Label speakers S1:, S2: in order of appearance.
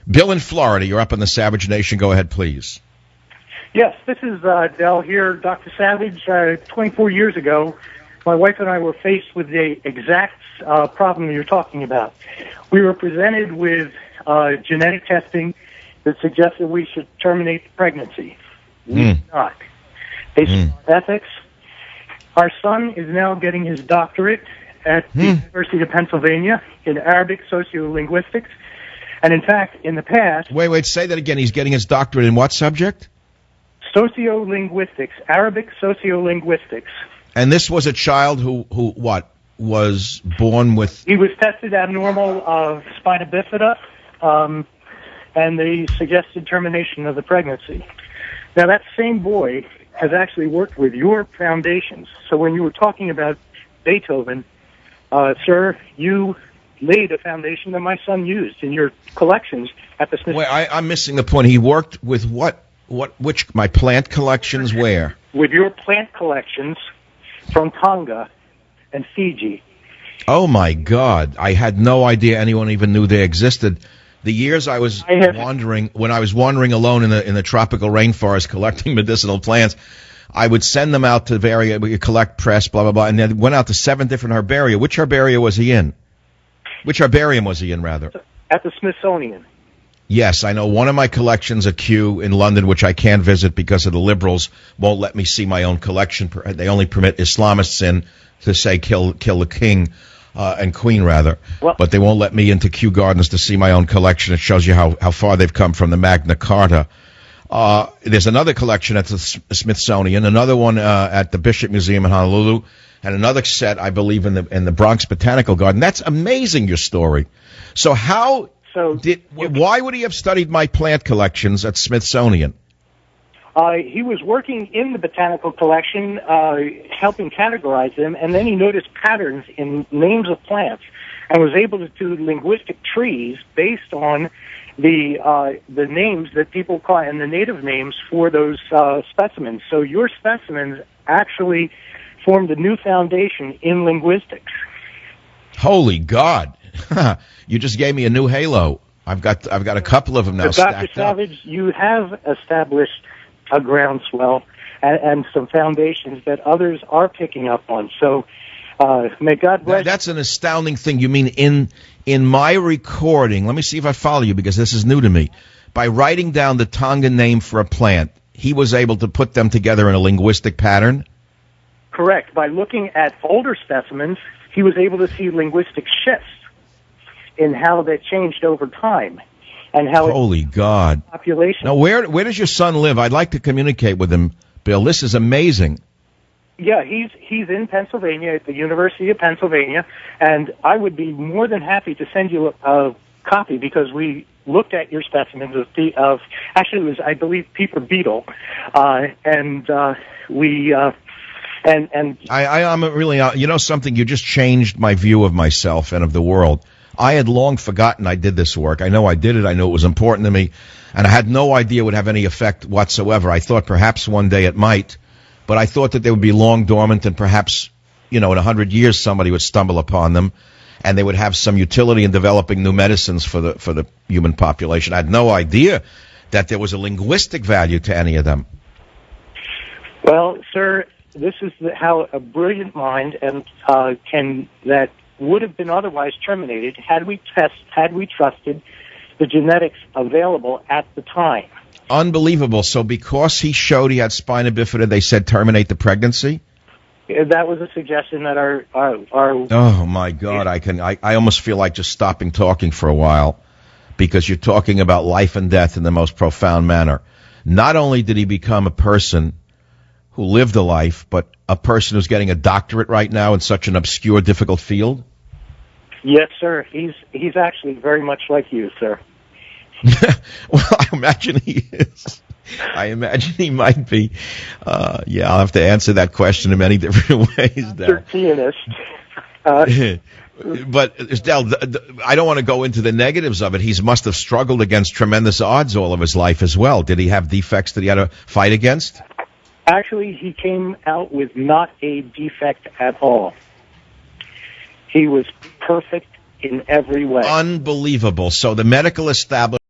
S1: Bill in Florida, you're up in the Savage Nation. Go ahead, please.
S2: Yes, this is Del here, Dr. Savage. 24 years ago, my wife and I were faced with the exact problem you're talking about. We were presented with genetic testing that suggested we should terminate the pregnancy. We did not. Based on ethics, our son is now getting his doctorate at the University of Pennsylvania in Arabic sociolinguistics. And in fact, in the past...
S1: Wait, say that again. He's getting his doctorate in what subject?
S2: Sociolinguistics, Arabic sociolinguistics.
S1: And this was a child who was born with...
S2: He was tested abnormal of spina bifida, and they suggested termination of the pregnancy. Now, that same boy has actually worked with your foundations. So when you were talking about Beethoven, sir, you laid a foundation that my son used in your collections at the Smithsonian.
S1: Wait, I'm missing the point. He worked with which, my plant collections, where?
S2: With your plant collections from Tonga and Fiji.
S1: Oh, my God. I had no idea anyone even knew they existed. The years I was wandering, when I was wandering alone in the tropical rainforest collecting medicinal plants, I would send them out to collect press, blah, blah, blah, and then went out to 7 different herbaria. Which herbaria was he in? Which herbarium was he in, rather?
S2: At the Smithsonian.
S1: Yes, I know one of my collections, a Kew in London, which I can't visit because of the liberals won't let me see my own collection. They only permit Islamists in to say kill the king and queen, rather. Well, but they won't let me into Kew Gardens to see my own collection. It shows you how far they've come from the Magna Carta. There's another collection at the Smithsonian, another one at the Bishop Museum in Honolulu, and another set, I believe, in the Bronx Botanical Garden. That's amazing, your story. So why would he have studied my plant collections at Smithsonian?
S2: He was working in the botanical collection, helping categorize them, and then he noticed patterns in names of plants and was able to do linguistic trees based on the names that people call and the native names for those specimens. So your specimens actually formed a new foundation in linguistics.
S1: Holy God! You just gave me a new halo. I've got a couple of them now.
S2: Dr. Savage, you have established a groundswell and some foundations that others are picking up on. So may God bless.
S1: That's an astounding thing. You mean in my recording? Let me see if I follow you, because this is new to me. By writing down the Tongan name for a plant, he was able to put them together in a linguistic pattern?
S2: Correct. By looking at older specimens, he was able to see linguistic shifts in how they changed over time. And how
S1: Holy God.
S2: Population.
S1: Now, where does your son live? I'd like to communicate with him, Bill. This is amazing.
S2: Yeah, he's in Pennsylvania, at the University of Pennsylvania, and I would be more than happy to send you a copy, because we looked at your specimens of actually it was, I believe, Peeper beetle, I'm
S1: really, you know something, you just changed my view of myself and of the world. I had long forgotten I did this work. I know I did it. I know it was important to me, and I had no idea it would have any effect whatsoever. I thought perhaps one day it might, but I thought that they would be long dormant, and perhaps, in 100 years somebody would stumble upon them, and they would have some utility in developing new medicines for the human population. I had no idea that there was a linguistic value to any of them.
S2: Well, sir, this is how a brilliant mind that would have been otherwise terminated had we trusted the genetics available at the time.
S1: Unbelievable. So because he showed he had spina bifida, they said terminate the pregnancy?
S2: That was a suggestion that our
S1: Oh my God, I almost feel like just stopping talking for a while, because you're talking about life and death in the most profound manner. Not only did he become a person who lived a life, but a person who's getting a doctorate right now in such an obscure, difficult field?
S2: Yes, sir. He's actually very much like you, sir.
S1: Well, I imagine he is. I imagine he might be. Yeah, I'll have to answer that question in many different ways there.
S2: Pianist.
S1: But, Estelle, I don't want to go into the negatives of it. He must have struggled against tremendous odds all of his life as well. Did he have defects that he had to fight against?
S2: Actually, he came out with not a defect at all. He was perfect in every way.
S1: Unbelievable. So the medical establishment